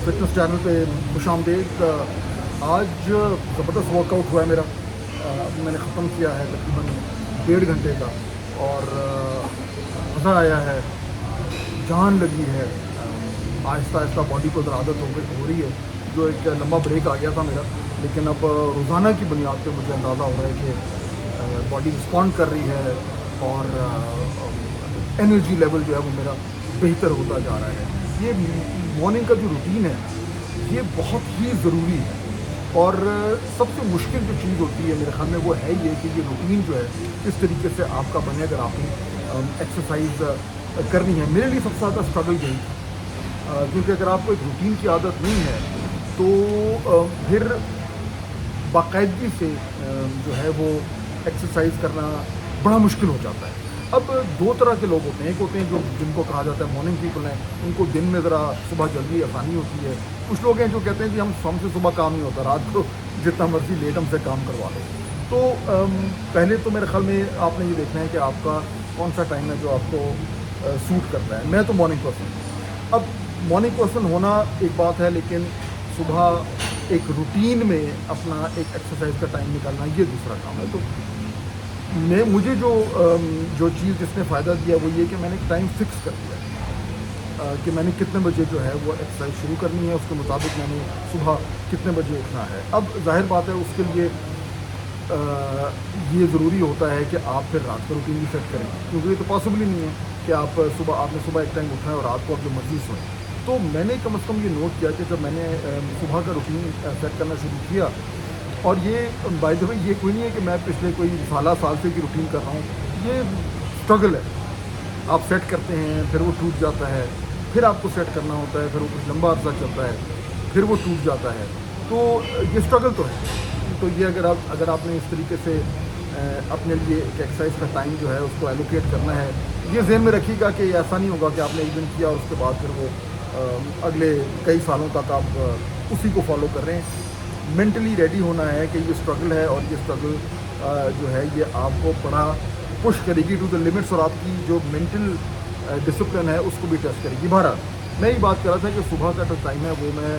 Fitness channel पे खुशामदीद। आज ज़बरदस्त वर्कआउट हुआ है मेरा। अभी मैंने ख़त्म किया है तकरीबन 1.5 घंटे का, और मज़ा आया है, जान लगी है। आहिस्ता आहिस्ता बॉडी को आदत हो रही है। जो एक लंबा ब्रेक आ गया था मेरा, लेकिन अब रोज़ाना की बुनियाद पे मुझे अंदाज़ा हो रहा है कि बॉडी रिस्पॉन्ड कर रही है, और एनर्जी लेवल जो है वो मेरा बेहतर होता जा रहा है। ये मॉर्निंग का जो रूटीन है ये बहुत ही ज़रूरी है, और सबसे मुश्किल जो चीज़ होती है मेरे ख्याल में वो है ये कि ये रूटीन जो है किस तरीके से आपका बने अगर आपने एक्सरसाइज करनी है। मेरे लिए सबसे ज़्यादा स्ट्रगल यही था, क्योंकि अगर आपको एक रूटीन की आदत नहीं है तो फिर बाकायदगी से जो है वो एक्सरसाइज करना बड़ा मुश्किल हो जाता है। अब दो तरह के लोग होते हैं। एक होते हैं जो जिनको कहा जाता है मॉर्निंग पीपल हैं, उनको दिन में ज़रा सुबह जल्दी आसानी होती है। कुछ लोग हैं जो कहते हैं कि हमसे सुबह काम नहीं होता, रात को जितना मर्जी लेट हमसे काम करवा लो। तो पहले तो मेरे ख्याल में आपने ये देखना है कि आपका कौन सा टाइम है जो आपको सूट करता है। मैं तो मॉर्निंग पर्सन हूँ। अब मॉर्निंग पर्सन होना एक बात है, लेकिन सुबह एक रूटीन में अपना एक एक्सरसाइज का टाइम निकालना ये दूसरा काम है। तो मुझे जो चीज़ जिसने फ़ायदा दिया वो ये कि मैंने एक टाइम फिक्स कर दिया कि मैंने कितने बजे जो है वो एक्सरसाइज शुरू करनी है, उसके मुताबिक मैंने सुबह कितने बजे उठना है। अब जाहिर बात है उसके लिए ये ज़रूरी होता है कि आप फिर रात का रूटीन भी सेट करें, क्योंकि ये तो पॉसिबल ही नहीं है कि आपने सुबह एक टाइम उठना है और रात को आप जो मर्जी सोएं। तो मैंने कम से कम ये नोट किया कि जब मैंने सुबह का रूटीन सेट करना शुरू किया, और ये बाय द वे ये कोई नहीं है कि मैं पिछले कोई साल से की रूटीन कर रहा हूँ, ये स्ट्रगल है। आप सेट करते हैं, फिर वो टूट जाता है, फिर आपको सेट करना होता है, फिर वो कुछ लंबा अर्सा चलता है, फिर वो टूट जाता है। तो ये स्ट्रगल तो है। तो ये अगर आपने इस तरीके से अपने लिए एक एक्सरसाइज का टाइम जो है उसको एलोकेट करना है, ये ज़हन में रखिएगा कि ऐसा नहीं होगा कि आपने एक दिन किया और उसके बाद फिर वो अगले कई सालों तक आप उसी को फॉलो कर रहे हैं। मेंटली रेडी होना है कि ये स्ट्रगल है, और ये स्ट्रगल जो है ये आपको बड़ा पुश करेगी टू द लिमिट्स, और आपकी जो मेंटल डिसिप्लिन है उसको भी टेस्ट करेगी। बहरहाल मैं ही बात कर रहा था कि सुबह का जो टाइम है वो मैं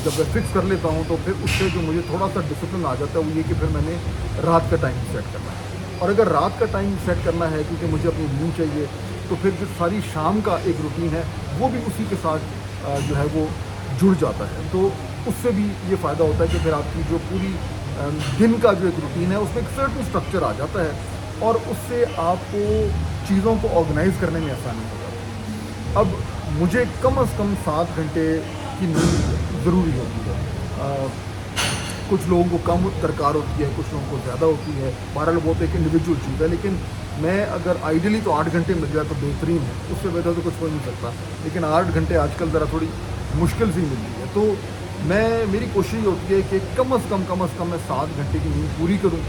जब मैं फिक्स कर लेता हूँ तो फिर उससे जो मुझे थोड़ा सा डिसिप्लिन आ जाता है वो ये कि फिर मैंने रात का टाइम सेट करना है। और अगर रात का टाइम सेट करना है क्योंकि मुझे अपनी नींद चाहिए, तो फिर जो सारी शाम का एक रूटीन है वो भी उसी के साथ जो है वो जुड़ जाता है। तो उससे भी ये फ़ायदा होता है कि फिर आपकी जो पूरी दिन का जो एक रूटीन है उसमें एक सर्टन स्ट्रक्चर आ जाता है, और उससे आपको चीज़ों को ऑर्गेनाइज़ करने में आसानी हो जाती है। अब मुझे कम से कम 7 घंटे की नींद ज़रूरी होती है। कुछ लोगों को कम दरकार होती है, कुछ लोगों को ज़्यादा होती है। बहरहाल वो तो एक इंडिविजुअल चीज़ है, लेकिन मैं अगर आइडियली तो 8 घंटे मिल जाए तो बेहतरीन है, उससे बेहतर तो कुछ हो नहीं सकता। लेकिन 8 घंटे आजकल ज़रा थोड़ी मुश्किल सी मिलती है। तो मेरी कोशिश होती है कि कम से कम मैं 7 घंटे की नींद पूरी करूं।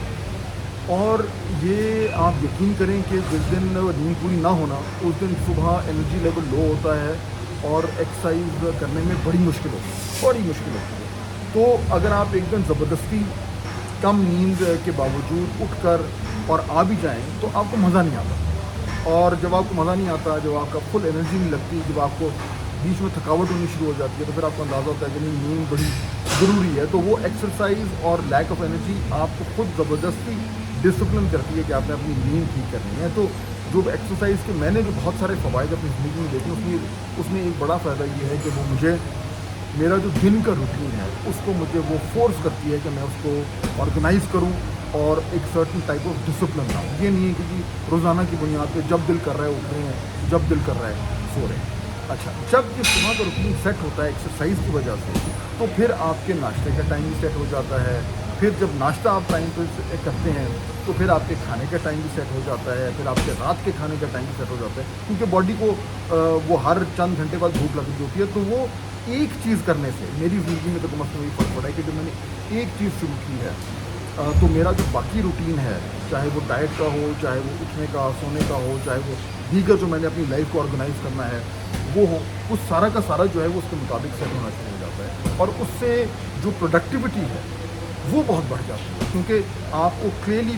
और ये आप यकीन करें कि जिस दिन नींद पूरी ना होना उस दिन सुबह एनर्जी लेवल लो होता है, और एक्सरसाइज करने में बड़ी मुश्किल होती है। तो अगर आप एक दिन ज़बरदस्ती कम नींद के बावजूद उठकर और आ भी जाएं तो आपको मज़ा नहीं आता, और जब आपको मज़ा नहीं आता, जब आपका फुल एनर्जी नहीं लगती, जब आपको बीच में थकावट होनी शुरू हो जाती है, तो फिर आपको अंदाज़ा होता है कि नहीं, नींद बड़ी ज़रूरी है। तो वो एक्सरसाइज और लैक ऑफ एनर्जी आपको खुद ज़बरदस्ती डिसिप्लिन करती है कि आपने अपनी नींद ठीक करनी है। तो जो एक्सरसाइज के मैंने जो बहुत सारे फ़वाइद अपनी ज़िंदगी में देखे, उसमें एक बड़ा फ़ायदा ये है कि वो मुझे मेरा जो दिन का रूटीन है उसको मुझे वो फोर्स करती है कि मैं उसको ऑर्गेनाइज़ करूं और एक सर्टन टाइप ऑफ डिसिप्लिन लाऊं। ये नहीं है कि रोज़ाना की बुनियाद पे जब दिल कर रहा है उठ रहे हैं, जब दिल कर रहा है सो रहे हैं। अच्छा, जब ये सुबह का रूटीन सेट होता है एक्सरसाइज की वजह से, तो फिर आपके नाश्ते का टाइम भी सेट हो जाता है। फिर जब नाश्ता आप टाइम पर करते हैं तो फिर आपके खाने का टाइम भी सेट हो जाता है, फिर आपके रात के खाने का टाइम भी सेट हो जाता है, क्योंकि बॉडी को वो हर चंद घंटे बाद भूख लग रही होती है। तो वो एक चीज़ करने से मेरी ज़िंदगी में तो कम से कम ये फ़र्क पड़ा है कि जब मैंने एक चीज़ शुरू की है तो मेरा जो बाकी रूटीन है, चाहे वो डाइट का हो, चाहे वो उठने का सोने का हो, चाहे वो दीगर जो मैंने अपनी लाइफ को ऑर्गेनाइज़ करना है वो हो, उस सारा का सारा जो है वो उसके मुताबिक सेट होना शुरू हो जाता है। और उससे जो प्रोडक्टिविटी है वो बहुत बढ़ जाती है, क्योंकि आपको क्लियरली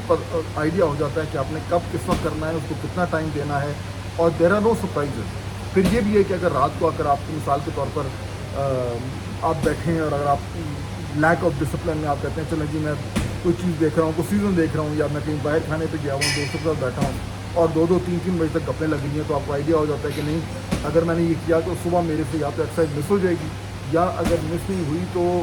आइडिया हो जाता है कि आपने कब किस वक्त करना है, उसको कितना टाइम देना है, और देयर आर नो सरप्राइजेस। फिर ये भी है कि अगर रात को अगर आप मिसाल के तौर पर آپ بیٹھیں اور اگر آپ لیک آف ڈسپلن میں آپ کہتے ہیں چلیں جی میں کوئی چیز دیکھ رہا ہوں، کوئی سیزن دیکھ رہا ہوں، یا میں کہیں باہر کھانے پہ گیا ہوں، دوستوں کے ساتھ بیٹھا ہوں اور 2-2 3-3 بجے تک گپیں لگی ہیں، تو آپ کو آئیڈیا ہو جاتا ہے کہ نہیں اگر میں نے یہ کیا تو صبح میرے سے یا تو ایکسرسائز مس ہو جائے گی، یا اگر مس نہیں ہوئی تو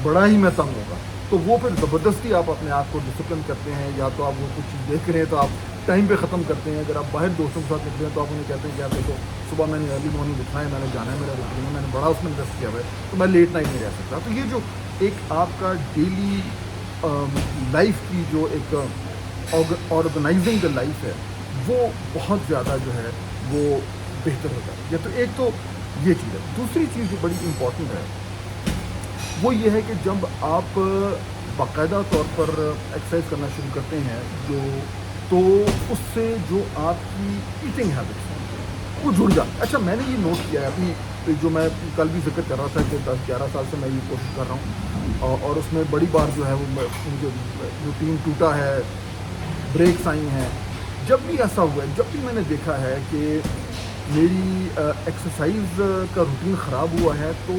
بڑا ہی میں تنگ ہوگا. تو وہ پھر زبردستی آپ اپنے آپ کو ڈسپلن کرتے ہیں، یا تو آپ وہ کچھ چیز دیکھ رہے ہیں تو آپ ٹائم پہ ختم کرتے ہیں. اگر آپ باہر دوستوں کے ساتھ نکلے ہیں تو آپ انہیں کہتے ہیں کہ آپ دیکھو صبح میں نے ارلی مارننگ اٹھنا ہے، میں نے جانا ہے، میرا روٹین ہے، میں نے بڑا اس میں انویسٹ کیا ہوا ہے، تو میں لیٹ نائٹ نہیں رہ سکتا. تو یہ جو ایک آپ کا ڈیلی لائف کی جو ایک آرگنائزنگ لائف ہے وہ بہت زیادہ جو ہے وہ بہتر ہو جاتی ہے. تو ایک تو یہ چیز ہے. دوسری چیز جو بڑی امپورٹنٹ ہے وہ یہ ہے کہ جب آپ باقاعدہ طور پر ایکسرسائز کرنا شروع کرتے ہیں تو اس سے جو آپ کی ایٹنگ ہیبٹس ہیں وہ جڑ جاتا ہے. اچھا میں نے یہ نوٹ کیا ہے اپنی جو میں کل بھی ذکر کر رہا تھا کہ 10-11 سال سے میں یہ کوشش کر رہا ہوں، اور اس میں بڑی بار جو ہے وہ مجھے روٹین ٹوٹا ہے، بریکس آئی ہیں. جب بھی ایسا ہوا ہے، جب بھی میں نے دیکھا ہے کہ میری ایکسرسائز کا روٹین خراب ہوا ہے تو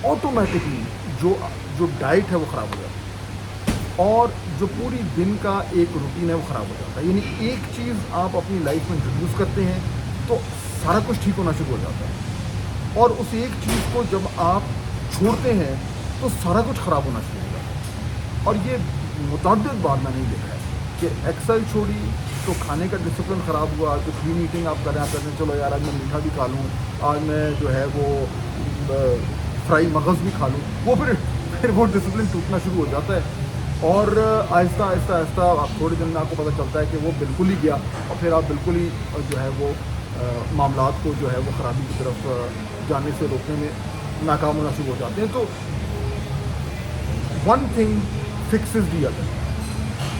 آٹومیٹکلی جو ڈائٹ ہے وہ خراب ہو جاتا ہے، اور جو پوری دن کا ایک روٹین ہے وہ خراب ہو جاتا ہے. یعنی ایک چیز آپ اپنی لائف میں انٹروڈیوس کرتے ہیں تو سارا کچھ ٹھیک ہونا شروع ہو جاتا ہے، اور اس ایک چیز کو جب آپ چھوڑتے ہیں تو سارا کچھ خراب ہونا شروع ہو جاتا ہے. اور یہ متعدد بار میں نے دیکھا ہے کہ ایکسرسائز چھوڑی تو کھانے کا ڈسپلن خراب ہوا. تو کلین ایٹنگ آپ کریں، آپ کہتے ہیں چلو یار آج میں میٹھا بھی کھا لوں، آج میں جو ہے وہ فرائی مغز بھی کھا لوں، وہ پھر وہ ڈسپلن ٹوٹنا شروع ہو جاتا ہے. اور آہستہ آہستہ آہستہ آپ تھوڑے دن میں آپ کو پتہ چلتا ہے کہ وہ بالکل ہی گیا، اور پھر آپ بالکل ہی جو ہے وہ معاملات کو جو ہے وہ خرابی کی طرف جانے سے روکنے میں ناکام ہونا شروع ہو جاتے ہیں. تو one thing fixes the other.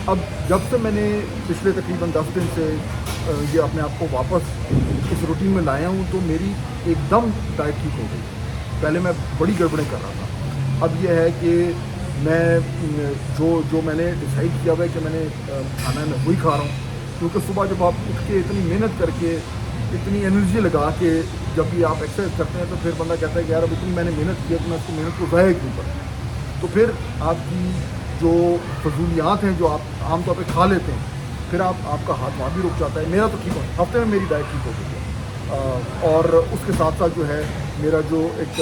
اب جب سے میں نے پچھلے تقریباً 10 دن سے یہ اپنے آپ کو واپس اس روٹین میں لایا ہوں تو میری ایک دم ڈائٹ ٹھیک ہو گئی. پہلے میں بڑی گڑبڑیں کر رہا تھا. اب یہ ہے کہ میں جو میں نے ڈیسائیڈ کیا ہوا ہے کہ میں نے کھانا ہے میں وہی کھا رہا ہوں. کیونکہ صبح جب آپ اٹھ کے اتنی محنت کر کے اتنی انرجی لگا کے جب بھی آپ ایکسرسائز کرتے ہیں تو پھر بندہ کہتا ہے کہ یار اب اتنی میں نے محنت کی ہے تو میں اس کی محنت کو ضائع کیوں کروں. تو پھر آپ کی جو فضولیات ہیں جو آپ عام طور پہ کھا لیتے ہیں پھر آپ کا ہاتھ وہاں بھی رک جاتا ہے. میرا تو ٹھیک ہو ہفتے میں میری ڈائٹ ٹھیک ہو گئی ہے. اور اس کے ساتھ ساتھ جو ہے میرا جو ایک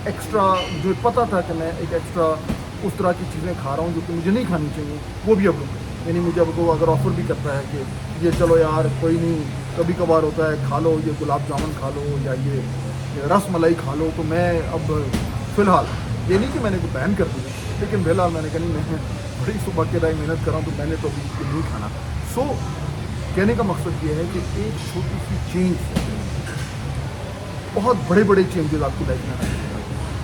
ایکسٹرا جو پتہ تھا کہ میں ایک ایکسٹرا اس طرح کی چیزیں کھا رہا ہوں جو کہ مجھے نہیں کھانی چاہیے وہ بھی اب رک گئی. یعنی مجھے اب کو اگر آفر بھی کرتا ہے کہ یہ چلو یار کوئی نہیں کبھی کبھار ہوتا ہے کھا لو، یہ گلاب جامن کھا لو یا یہ رس ملائی کھا لو، تو میں اب فی الحال یہ نہیں کہ میں نے کوئی بین کر دیا، لیکن فی الحال میں نے کہا نہیں میں بڑی صبح کے رائے محنت کر رہا ہوں تو میں نے تو ابھی نہیں کھانا. سو کہنے کا مقصد یہ ہے کہ ایک چھوٹی سی چینج بہت بڑے بڑے چینجز آپ کی لائف میں آئے.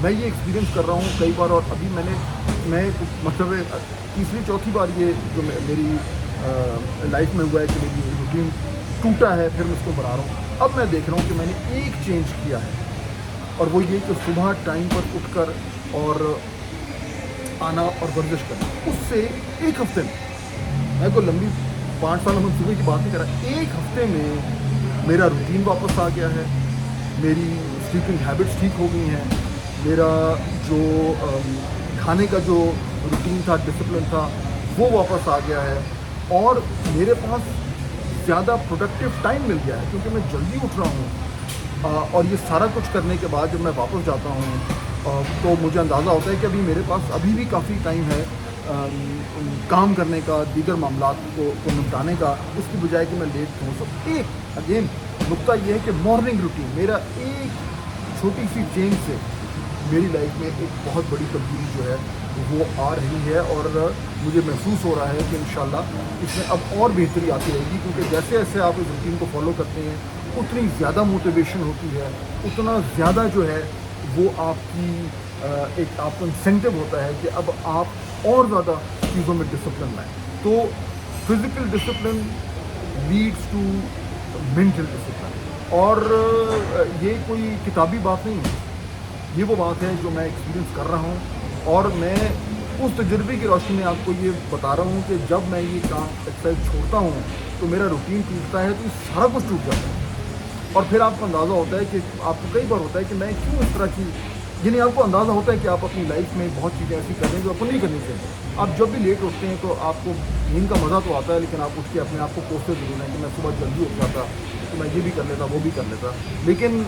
میں یہ ایکسپیرینس کر رہا ہوں کئی بار، اور ابھی میں مطلب تیسری چوتھی بار یہ جو میری لائف میں ہوا ہے کہ میری روٹین ٹوٹا ہے، پھر میں اس کو بنا رہا ہوں. اب میں دیکھ رہا ہوں کہ میں نے ایک چینج کیا ہے، اور وہ یہ کہ صبح ٹائم پر اٹھ کر اور آنا اور ورزش کرنا. اس سے ایک ہفتے میں کوئی لمبی 5 سال منصوبے کی بات نہیں کر رہا، ایک ہفتے میں میرا روٹین واپس آ گیا ہے، میری سلیپنگ ہیبٹس ٹھیک ہو گئی ہیں، میرا جو کھانے کا جو روٹین تھا ڈسپلن تھا وہ واپس آ گیا ہے، اور میرے پاس زیادہ پروڈکٹیو ٹائم مل گیا ہے کیونکہ میں جلدی اٹھ رہا ہوں. اور یہ سارا کچھ کرنے کے بعد جب میں واپس جاتا ہوں تو مجھے اندازہ ہوتا ہے کہ ابھی میرے پاس ابھی بھی کافی ٹائم ہے کام کرنے کا، دیگر معاملات کو نپٹانے کا، اس کی بجائے کہ میں لیٹ ہوں. سب ایک اگین نقطہ یہ ہے کہ مارننگ روٹین میرا ایک چھوٹی سی چینج سے میری لائف میں ایک بہت بڑی تبدیلی جو ہے وہ آ رہی ہے، اور مجھے محسوس ہو رہا ہے کہ انشاءاللہ اس میں اب اور بہتری آتی رہے گی. کیونکہ جیسے جیسے آپ اس روٹین کو فالو کرتے ہیں اتنی زیادہ موٹیویشن ہوتی ہے، اتنا زیادہ جو ہے وہ آپ کی ایک آپ کو انسینٹیو ہوتا ہے کہ اب آپ اور زیادہ چیزوں میں ڈسپلن لائیں. تو physical discipline leads to mental discipline. اور یہ کوئی کتابی بات نہیں ہے، یہ وہ بات ہے جو میں ایکسپیرینس کر رہا ہوں، اور میں اس تجربے کی روشنی میں آپ کو یہ بتا رہا ہوں کہ جب میں یہ کام ایکسرسائز چھوڑتا ہوں تو میرا روٹین ٹوٹتا ہے تو یہ سارا کچھ ٹوٹ جاتا ہے. और फिर आपको अंदाज़ा होता है कि आपको कई बार होता है कि मैं क्यों इस तरह की, यानी आपको अंदाज़ा होता है कि आप अपनी लाइफ में बहुत चीज़ें ऐसी कर रहे हैं जो आपको नहीं करनी चाहिए। आप जब भी लेट उठते हैं तो आपको नींद का मज़ा तो आता है, लेकिन आप उठ के अपने आप को कोसते ज़रूर हैं कि मैं सुबह जल्दी उठ जाता तो मैं ये भी कर लेता, वो भी कर लेता। लेकिन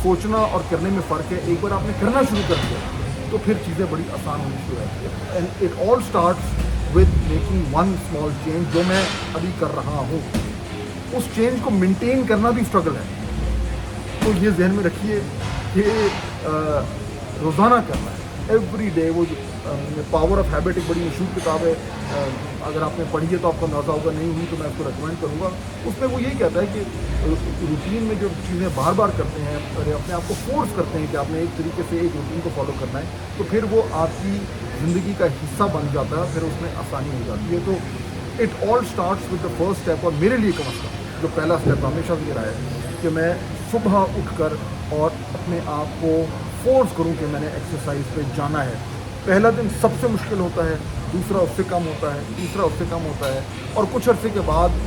सोचना और करने में फ़र्क है। एक बार आपने करना शुरू कर दिया तो फिर चीज़ें बड़ी आसान होनी शुरू होती है। And it all starts with making one small change, जो मैं अभी कर रहा हूँ। उस चेंज को मेंटेन करना भी स्ट्रगल है। तो ये जहन में रखिए कि रोज़ाना करना है, एवरी डे। वो पावर ऑफ हैबिट एक बड़ी मशहूर किताब है, अगर आपने पढ़ी है तो आपको अंदाज़ा होगा, नहीं हुई तो मैं आपको रेकमेंड करूँगा। उसमें वो यही कहता है कि रूटीन में जो चीज़ें बार बार करते हैं और अपने आप को फोर्स करते हैं कि आपने एक तरीके से एक रूटीन को फॉलो करना है, तो फिर वो आपकी ज़िंदगी का हिस्सा बन जाता है, फिर उसमें आसानी हो जाती है। तो it all starts with the first step. और मेरे लिए कम अज़ कम जो पहला स्टेप हमेशा ये रहा है कि मैं सुबह उठकर और अपने आप को फोर्स करूं कि मैंने एक्सरसाइज पे जाना है। पहला दिन सबसे मुश्किल होता है, दूसरा उससे कम होता है, तीसरा उससे कम होता है, और कुछ अरसे के बाद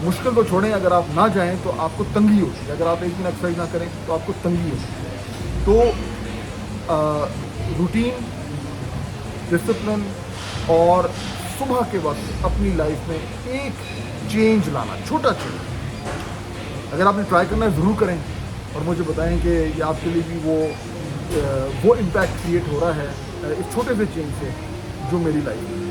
मुश्किल को छोड़ें, अगर आप ना जाएं तो आपको तंगी होती है। अगर आप एक दिन एक्सरसाइज ना करें तो आपको तंगी होती है। तो रूटीन, डिसिप्लिन और सुबह के वक्त अपनी लाइफ में एक चेंज लाना, छोटा चेंज। अगर आपने ट्राई करना है ज़रूर करें और मुझे बताएं कि ये आपके लिए भी वो इम्पैक्ट क्रिएट हो रहा है इस छोटे से चेंज से जो मेरी लाइफ में